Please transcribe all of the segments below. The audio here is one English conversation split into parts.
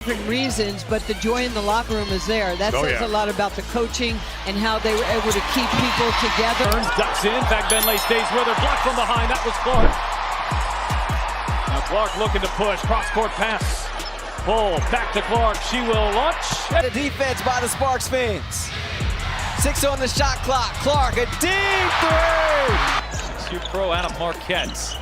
Different reasons, but the joy in the locker room is there. That says a lot about the coaching and how they were able to keep people together. Burns ducks in. Benley stays with her. Blocked from behind. That was Clark. Now Clark looking to push. Cross-court pass. Pull. Back to Clark. She will launch. The defense by the Sparks fans. 6 on the shot clock. Clark, a deep three. 6U pro out of Marquette.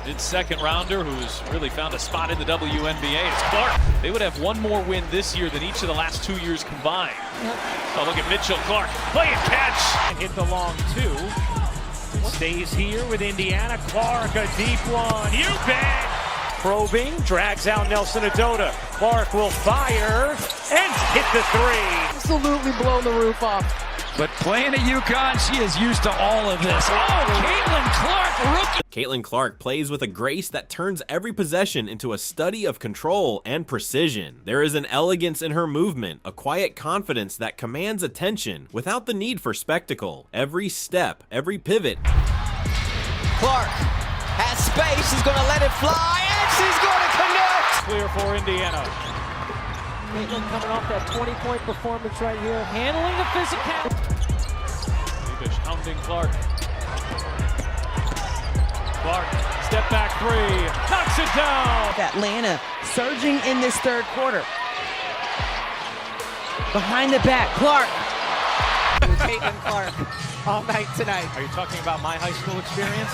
Mid-second rounder who's really found a spot in the WNBA. It's Clark. They would have one more win this year than each of the last 2 years combined. Oh, look at Mitchell Clark. Play and catch. And hit the long two. Stays here with Indiana. Clark, a deep one. You bet. Probing, drags out Nelson Adota. Clark will fire and hit the three. Absolutely blown the roof off. But playing at UConn, she is used to all of this. Oh, Caitlin Clark, rookie. Caitlin Clark plays with a grace that turns every possession into a study of control and precision. There is an elegance in her movement, a quiet confidence that commands attention without the need for spectacle. Every step, every pivot. Clark has space, she's gonna let it fly, and she's gonna connect! Clear for Indiana. Caitlin coming off that 20-point performance right here, handling the physicality. Leavish hounding Clark. Clark, step back three, knocks it down. Atlanta surging in this third quarter. Behind the back, Clark. Caitlin Clark all night tonight. Are you talking about my high school experience?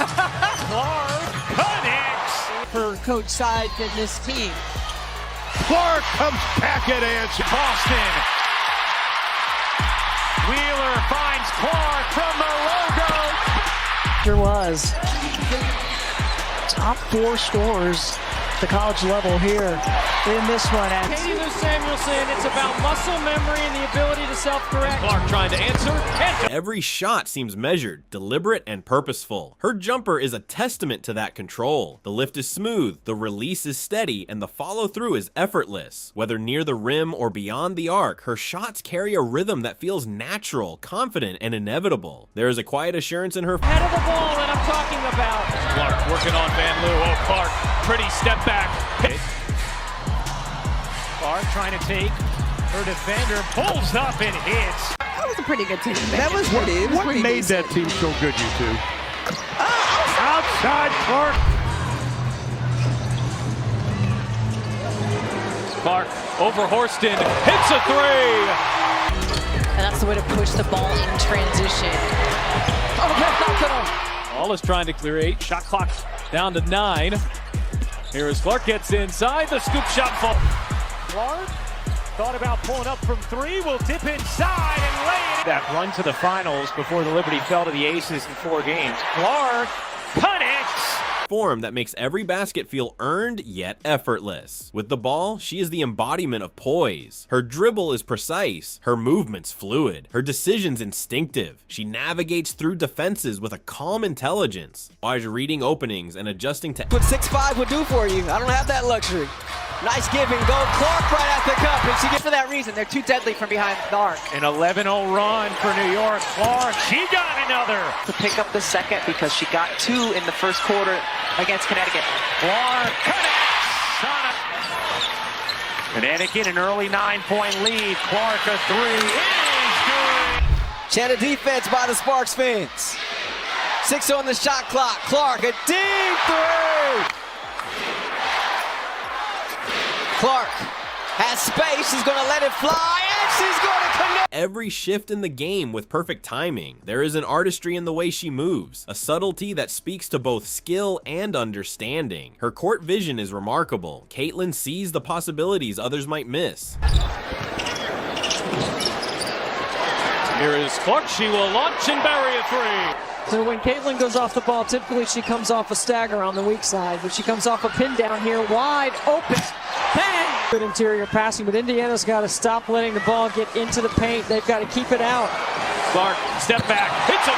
Clark connects. For Coach Side and this team. Clark comes back at answer. Boston. Wheeler finds Clark from the logo. There was top 4 scorers at the college level here in this one. Katie Lou Samuelson, it's about muscle memory and the ability to self-correct. Clark trying to answer. Every shot seems measured, deliberate, and purposeful. Her jumper is a testament to that control. The lift is smooth, the release is steady, and the follow-through is effortless. Whether near the rim or beyond the arc, her shots carry a rhythm that feels natural, confident, and inevitable. There is a quiet assurance in her Head of the ball that I'm talking about. Clark working on Van Loo. Oh, Clark, pretty step back. Clark trying to take her defender, pulls up and hits. That was a pretty good team. That was pretty. What made that team so good, you two? Outside Clark. Clark over Horston, hits a three. And that's the way to push the ball in transition. Oh, that's not gonna. All is trying to clear 8. Shot clock down to 9. Here as Clark gets inside, the scoop shot fall. Clark thought about pulling up from 3, will dip inside and lay it. That run to the finals before the Liberty fell to the Aces in 4 games. Clark connects. form that makes every basket feel earned yet effortless. With the ball, she is the embodiment of poise. Her dribble is precise, her movements fluid, her decisions instinctive. She navigates through defenses with a calm intelligence, while reading openings and adjusting to what 6'5" would do for you. I don't have that luxury. Nice give and go. Clark right at the cup, and she gets for that reason. They're too deadly from behind the arc. An 11-0 run for New York. Clark, she got another. To pick up the second because she got 2 in the first quarter against Connecticut. Clark connects. Connecticut an early 9-point lead. Clark a 3. It is good. Channel defense by the Sparks fans. 6 on the shot clock. Clark, a deep 3. Clark has space, she's gonna let it fly, and she's gonna connect! Every shift in the game with perfect timing. There is an artistry in the way she moves, a subtlety that speaks to both skill and understanding. Her court vision is remarkable. Caitlin sees the possibilities others might miss. Here is Clark, she will launch and bury a 3. So when Caitlin goes off the ball, typically she comes off a stagger on the weak side, but she comes off a pin down here, wide open. Bang! Good interior passing, but Indiana's got to stop letting the ball get into the paint. They've got to keep it out. Clark, step back, hits a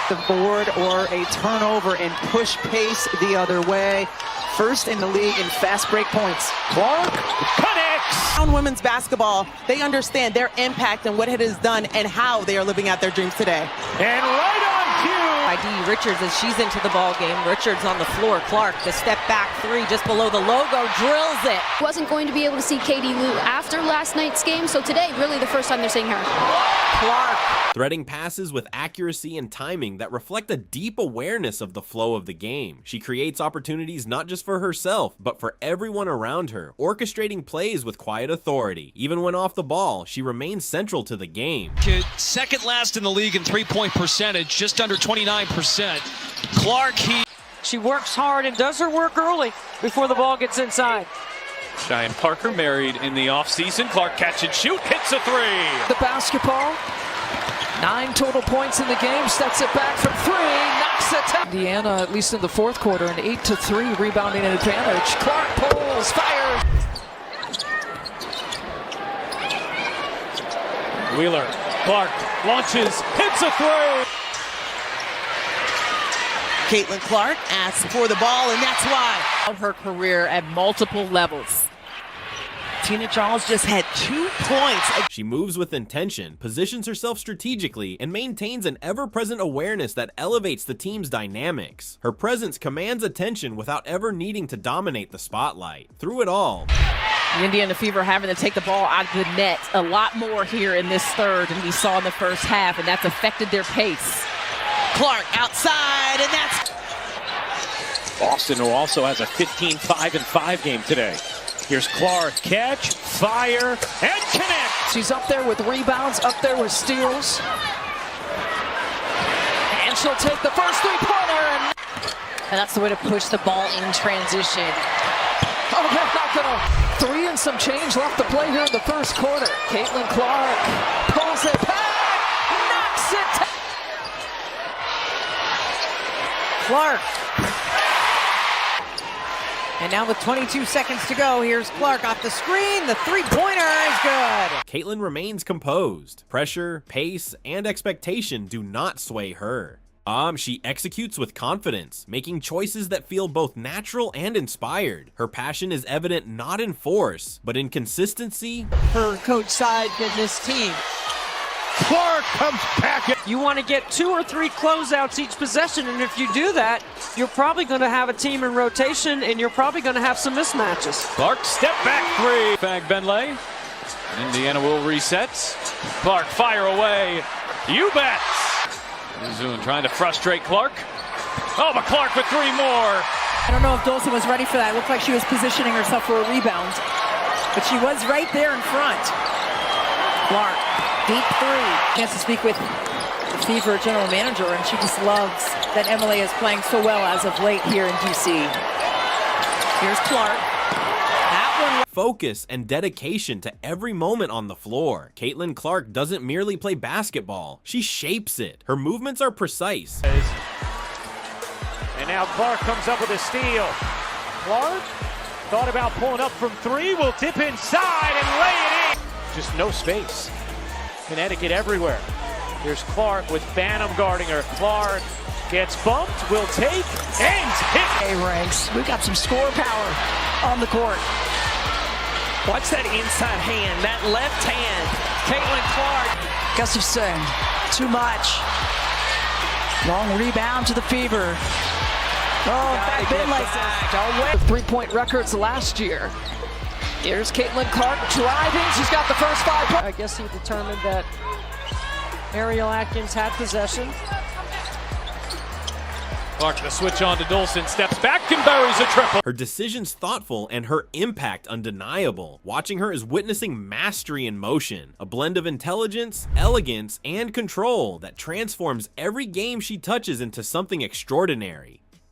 3. The board or a turnover and push pace the other way. First in the league in fast break points. Clark connects. On women's basketball, they understand their impact and what it has done and how they are living out their dreams today. And right on cue. by Dee Richards as she's into the ball game. Richards on the floor. Clark, the step back three just below the logo, drills it. Wasn't going to be able to see Katie Lou after last night's game, so today, really the first time they're seeing her. Clark. Threading passes with accuracy and timing that reflect a deep awareness of the flow of the game. She creates opportunities not just for herself, but for everyone around her, orchestrating plays with quiet authority. Even when off the ball, she remains central to the game. Second last in the league in three-point percentage, just under 29%. Clark, She works hard and does her work early before the ball gets inside. Cheyenne Parker married in the offseason. Clark catch and shoot, hits a three. The basketball, 9 total points in the game, steps it back from 3, knocks it down. Indiana, at least in the fourth quarter, an 8-3 rebounding advantage. Clark pulls, fires. Wheeler, Clark launches, hits a three. Caitlin Clark asks for the ball, and that's why. Of her career at multiple levels. Tina Charles just had 2 points. She moves with intention, positions herself strategically, and maintains an ever-present awareness that elevates the team's dynamics. Her presence commands attention without ever needing to dominate the spotlight. Through it all, The Indiana Fever having to take the ball out of the net a lot more here in this third than we saw in the first half, and that's affected their pace. Clark outside, and that's Boston, who also has a 15-5-5 game today. Here's Clark, catch, fire, and connect. She's up there with rebounds, up there with steals. And she'll take the first three-pointer. And that's the way to push the ball in transition. Oh, they're not gonna. 3 and some change left to play here in the first quarter. Caitlin Clark pulls it back, knocks it. Clark. And now with 22 seconds to go, here's Clark off the screen. The three-pointer is good. Caitlin remains composed. Pressure, pace, and expectation do not sway her. She executes with confidence, making choices that feel both natural and inspired. Her passion is evident not in force, but in consistency. Her coach side in this team. Clark comes back. You want to get 2 or 3 closeouts each possession, and if you do that, you're probably going to have a team in rotation, and you're probably going to have some mismatches. Clark step back three. Fag Benlay. Indiana will reset. Clark fire away. You bet. Zune trying to frustrate Clark. Oh, but Clark with 3 more. I don't know if Dolson was ready for that. It looked like she was positioning herself for a rebound, but she was right there in front. Clark, deep 3. Chance to speak with the Fever general manager, and she just loves that MLA is playing so well as of late here in DC. Here's Clark. That one. Focus and dedication to every moment on the floor. Caitlin Clark doesn't merely play basketball, she shapes it. Her movements are precise. And now Clark comes up with a steal. Clark thought about pulling up from 3, will dip inside and lay it in. Just no space. Connecticut everywhere. Here's Clark with Banham guarding her. Clark gets bumped, will take, and hit. Ranks. We've got some score power on the court. Watch that inside hand, that left hand. Caitlin Clark. Gustafson, too much. Long rebound to the Fever. Oh, back Benlay says, 3-point records last year. Here's Caitlin Clark driving. She's got the first 5 points. I guess he determined that Ariel Atkins had possession. Clark the switch on to Dolson, steps back and buries a triple. Her decisions thoughtful and her impact undeniable. Watching her is witnessing mastery in motion, a blend of intelligence, elegance, and control that transforms every game she touches into something extraordinary.